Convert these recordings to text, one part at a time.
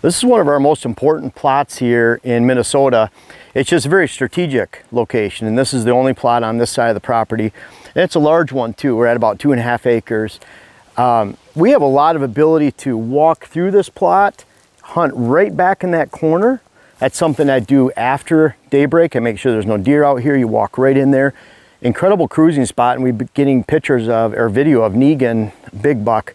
This is one of our most important plots here in Minnesota. It's just a very strategic location, and this is the only plot on this side of the property. And it's a large one too. We're at about 2.5 acres. We have a lot of ability to walk through this plot, hunt right back in that corner. That's something I do after daybreak. I make sure there's no deer out here. You walk right in there. Incredible cruising spot, and we've been getting pictures of, or video of Negan, big buck,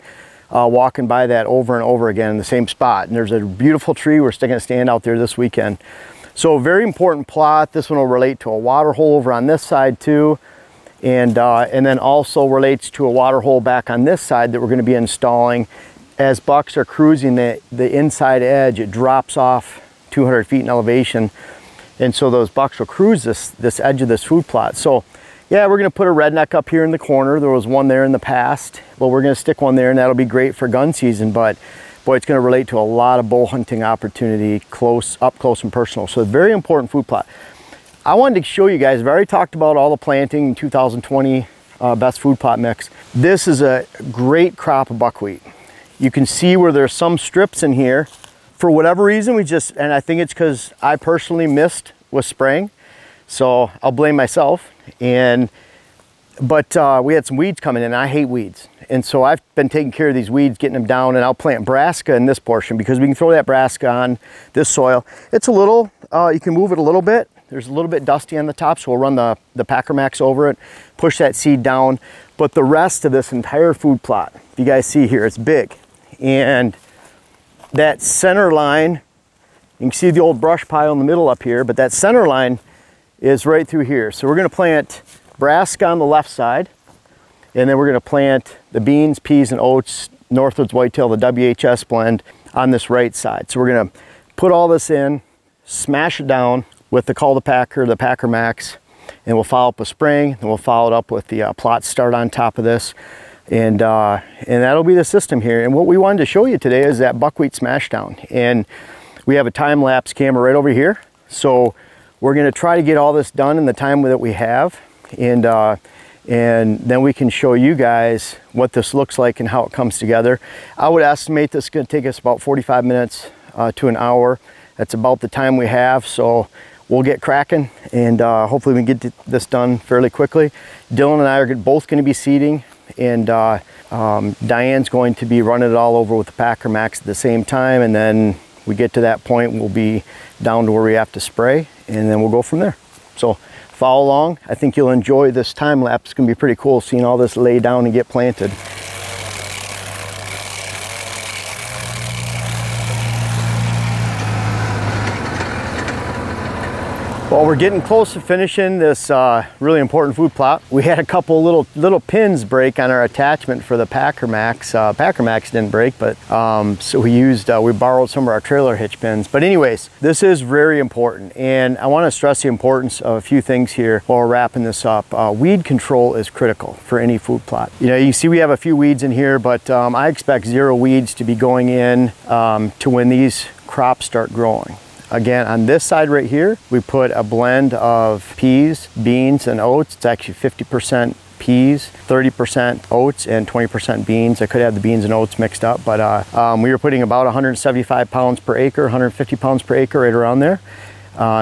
walking by that over and over again in the same spot. And there's a beautiful tree. We're sticking a stand out there this weekend. So very important plot. This one will relate to a water hole over on this side too. And then also relates to a water hole back on this side that we're going to be installing. As bucks are cruising the inside edge, it drops off 200 feet in elevation. And so those bucks will cruise this edge of this food plot. So yeah, we're going to put a redneck up here in the corner. There was one there in the past. Well, we're going to stick one there, and that'll be great for gun season. But boy, it's going to relate to a lot of bow hunting opportunity, up close and personal. So a very important food plot. I wanted to show you guys, I've already talked about all the planting in 2020 best food plot mix. This is a great crop of buckwheat. You can see where there's some strips in here. For whatever reason, and I think it's because I personally missed with spraying. So I'll blame myself. But we had some weeds coming in. I hate weeds. And so I've been taking care of these weeds, getting them down, and I'll plant brassica in this portion because we can throw that brassica on this soil. It's a little, you can move it a little bit. There's a little bit dusty on the top, so we'll run the PackerMaxx over it, push that seed down. But the rest of this entire food plot, you guys see here, it's big. And that center line, you can see the old brush pile in the middle up here, but that center line is right through here. So we're going to plant brassica on the left side, and then we're going to plant the beans, peas, and oats, Northwoods Whitetail, the WHS blend, on this right side. So we're going to put all this in, smash it down with the Call to Packer, the PackerMaxx, and we'll follow up with spraying, and we'll follow it up with the plot start on top of this. And that'll be the system here. And what we wanted to show you today is that buckwheat smashdown. And we have a time-lapse camera right over here. So we're going to try to get all this done in the time that we have. And then we can show you guys what this looks like and how it comes together. I would estimate this is going to take us about 45 minutes to an hour. That's about the time we have. So we'll get cracking, and hopefully we can get this done fairly quickly. Dylan and I are both going to be seeding, and Diane's going to be running it all over with the PackerMaxx at the same time. And then we get to that point, we'll be down to where we have to spray, and then we'll go from there. So follow along. I think you'll enjoy this time lapse. It's going to be pretty cool seeing all this lay down and get planted. Well, we're getting close to finishing this really important food plot. We had a couple little pins break on our attachment for the PackerMaxx. PackerMaxx didn't break, but so we borrowed some of our trailer hitch pins. But anyways, this is very important, and I want to stress the importance of a few things here while we're wrapping this up. Weed control is critical for any food plot. You know, you see we have a few weeds in here, but I expect 0 weeds to be going in to when these crops start growing. Again, on this side right here, we put a blend of peas, beans, and oats. It's actually 50% peas, 30% oats, and 20% beans. I could have the beans and oats mixed up, but we were putting about 175 pounds per acre, 150 pounds per acre, right around there.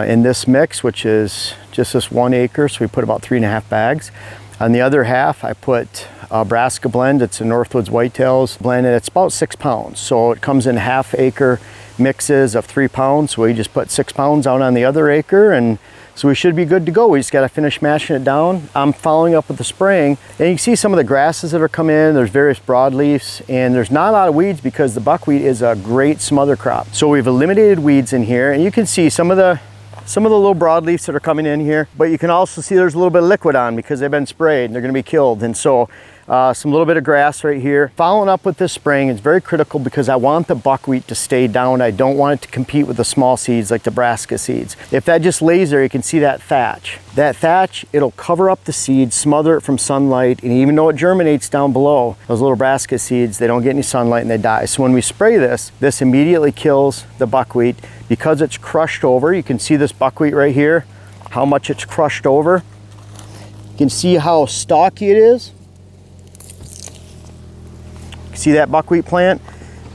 In this mix, which is just this 1 acre, so we put about 3.5 bags. On the other half, I put a brassica blend. It's a Northwoods Whitetails blend, and it's about 6 pounds. So it comes in 1/2 acre mixes of 3 pounds. So we just put 6 pounds out on the other acre, and so we should be good to go. We just got to finish mashing it down. I'm following up with the spraying, and you can see some of the grasses that are coming in. There's various broadleafs, and there's not a lot of weeds because the buckwheat is a great smother crop. So we've eliminated weeds in here, and you can see some of the little broadleafs that are coming in here, but you can also see there's a little bit of liquid on because they've been sprayed and they're going to be killed. And so some little bit of grass right here. Following up with this spraying is very critical because I want the buckwheat to stay down. I don't want it to compete with the small seeds like the brassica seeds. If that just lays there, you can see that thatch. That thatch, it'll cover up the seeds, smother it from sunlight, and even though it germinates down below, those little brassica seeds, they don't get any sunlight and they die. So when we spray this, this immediately kills the buckwheat because it's crushed over. You can see this buckwheat right here, how much it's crushed over. You can see how stalky it is. See that buckwheat plant?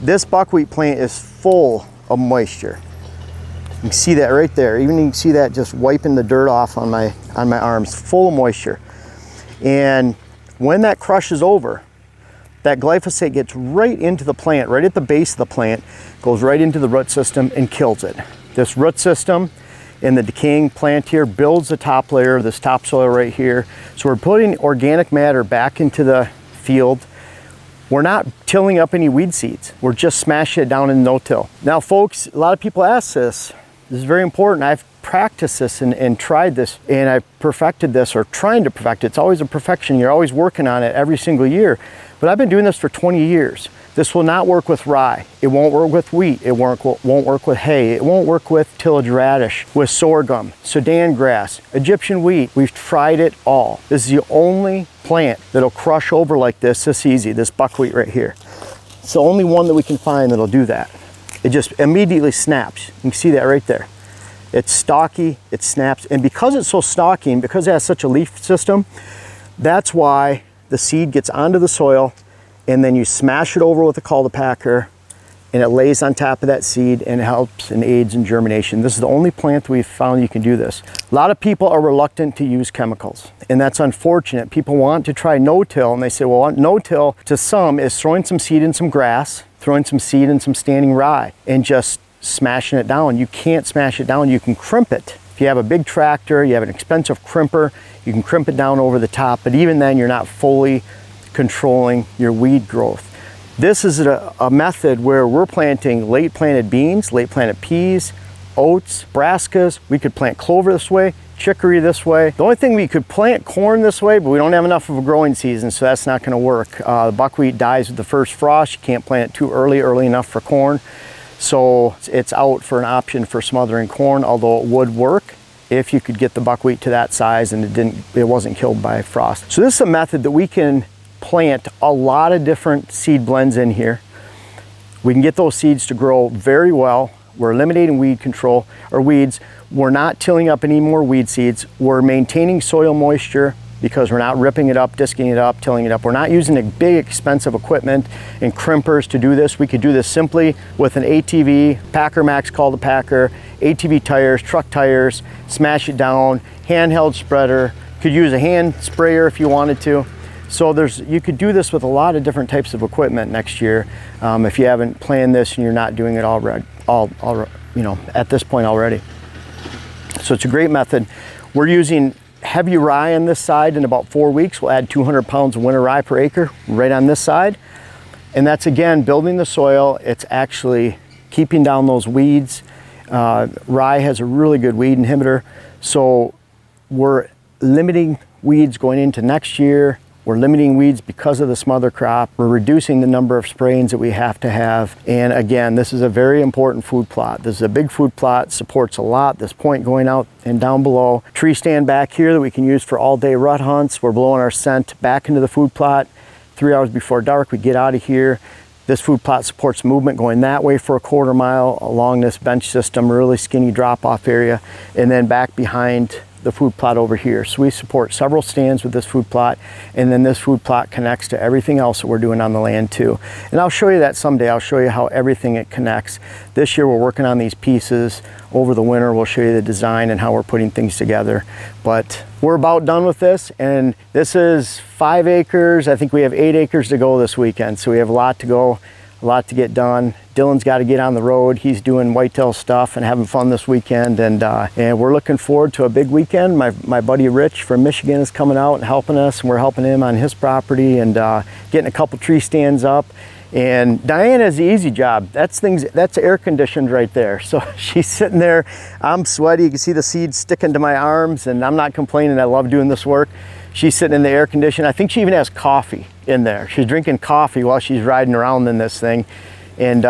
This buckwheat plant is full of moisture. You can see that right there. Even you can see that just wiping the dirt off on my arms, full of moisture. And when that crushes over, that glyphosate gets right into the plant, right at the base of the plant, goes right into the root system and kills it. This root system in the decaying plant here builds the top layer, this topsoil right here. So we're putting organic matter back into the field. We're not tilling up any weed seeds. We're just smashing it down in no-till. Now folks, a lot of people ask this. This is very important. I've practiced this and tried this, and I perfected this, or trying to perfect it. It's always a perfection. You're always working on it every single year. But I've been doing this for 20 years. This will not work with rye. It won't work with wheat. It won't work with hay. It won't work with tillage radish, with sorghum, Sudan grass, Egyptian wheat. We've tried it all. This is the only plant that'll crush over like this easy, this buckwheat right here. It's the only one that we can find that'll do that. It just immediately snaps. You can see that right there. It's stalky, it snaps, and because it's so stalky and because it has such a leaf system, that's why the seed gets onto the soil, and then you smash it over with a cultipacker, and it lays on top of that seed and helps and aids in germination. This is the only plant that we've found you can do this. A lot of people are reluctant to use chemicals, and that's unfortunate. People want to try no-till, and they say, well, no-till to some is throwing some seed in some grass, throwing some seed in some standing rye, and just smashing it down. You can't smash it down. You can crimp it. If you have a big tractor, you have an expensive crimper, you can crimp it down over the top, but even then you're not fully controlling your weed growth. This is a method where we're planting late planted beans, late planted peas, oats, brassicas. We could plant clover this way, chicory this way. The only thing, we could plant corn this way, but we don't have enough of a growing season, so that's not going to work. The buckwheat dies with the first frost. You can't plant it too early enough for corn. So it's out for an option for smothering corn, although it would work if you could get the buckwheat to that size and it wasn't killed by frost. So this is a method that we can plant a lot of different seed blends in here. We can get those seeds to grow very well. We're eliminating weed control, or weeds. We're not tilling up any more weed seeds. We're maintaining soil moisture because we're not ripping it up, disking it up, tilling it up. We're not using a big expensive equipment and crimpers to do this. We could do this simply with an ATV, PackerMaxx cultipacker, ATV tires, truck tires, smash it down, handheld spreader. Could use a hand sprayer if you wanted to. So you could do this with a lot of different types of equipment next year if you haven't planned this and you're not doing it at this point already. So it's a great method. We're using heavy rye on this side. In about 4 weeks, we'll add 200 pounds of winter rye per acre right on this side. And that's, again, building the soil. It's actually keeping down those weeds. Rye has a really good weed inhibitor. So we're limiting weeds going into next year. We're limiting weeds because of the smother crop. We're reducing the number of sprayings that we have to have. And again, this is a very important food plot. This is a big food plot, supports a lot. This point going out and down below. Tree stand back here that we can use for all day rut hunts. We're blowing our scent back into the food plot. 3 hours before dark, we get out of here. This food plot supports movement going that way for a 1/4 mile along this bench system, really skinny drop off area, and then back behind the food plot over here. So we support several stands with this food plot, and then this food plot connects to everything else that we're doing on the land too. And I'll show you that someday. I'll show you how everything it connects. This year we're working on these pieces. Over the winter we'll show you the design and how we're putting things together. But we're about done with this, and this is 5 acres. I think we have 8 acres to go this weekend, so we have a lot to go, a lot to get done. Dylan's got to get on the road. He's doing whitetail stuff and having fun this weekend, and we're looking forward to a big weekend. My buddy Rich from Michigan is coming out and helping us, and we're helping him on his property and getting a couple tree stands up. And Diana has the easy job. That's air conditioned right there. So she's sitting there. I'm sweaty. You can see the seeds sticking to my arms, and I'm not complaining. I love doing this work. She's sitting in the air condition. I think she even has coffee in there. She's drinking coffee while she's riding around in this thing. And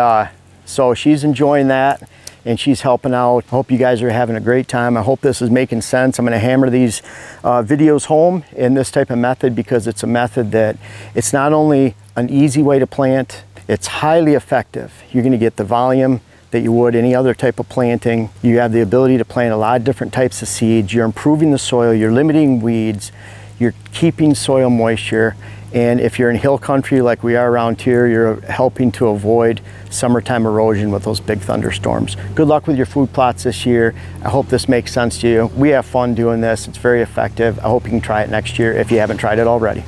so she's enjoying that, and she's helping out. I hope you guys are having a great time. I hope this is making sense. I'm going to hammer these videos home in this type of method because it's a method that it's not only an easy way to plant, it's highly effective. You're going to get the volume that you would any other type of planting. You have the ability to plant a lot of different types of seeds. You're improving the soil. You're limiting weeds. You're keeping soil moisture, And if you're in hill country like we are around here, you're helping to avoid summertime erosion with those big thunderstorms. Good luck with your food plots this year. I hope this makes sense to you. We have fun doing this. It's very effective. I hope you can try it next year if you haven't tried it already.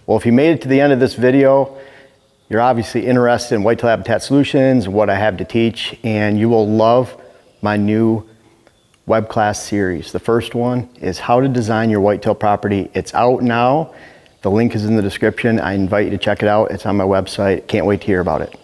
Well, if you made it to the end of this video, you're obviously interested in whitetail habitat solutions, what I have to teach, and you will love my new web class series. The first one is how to design your whitetail property. It's out now. The link is in the description. I invite you to check it out. It's on my website. Can't wait to hear about it.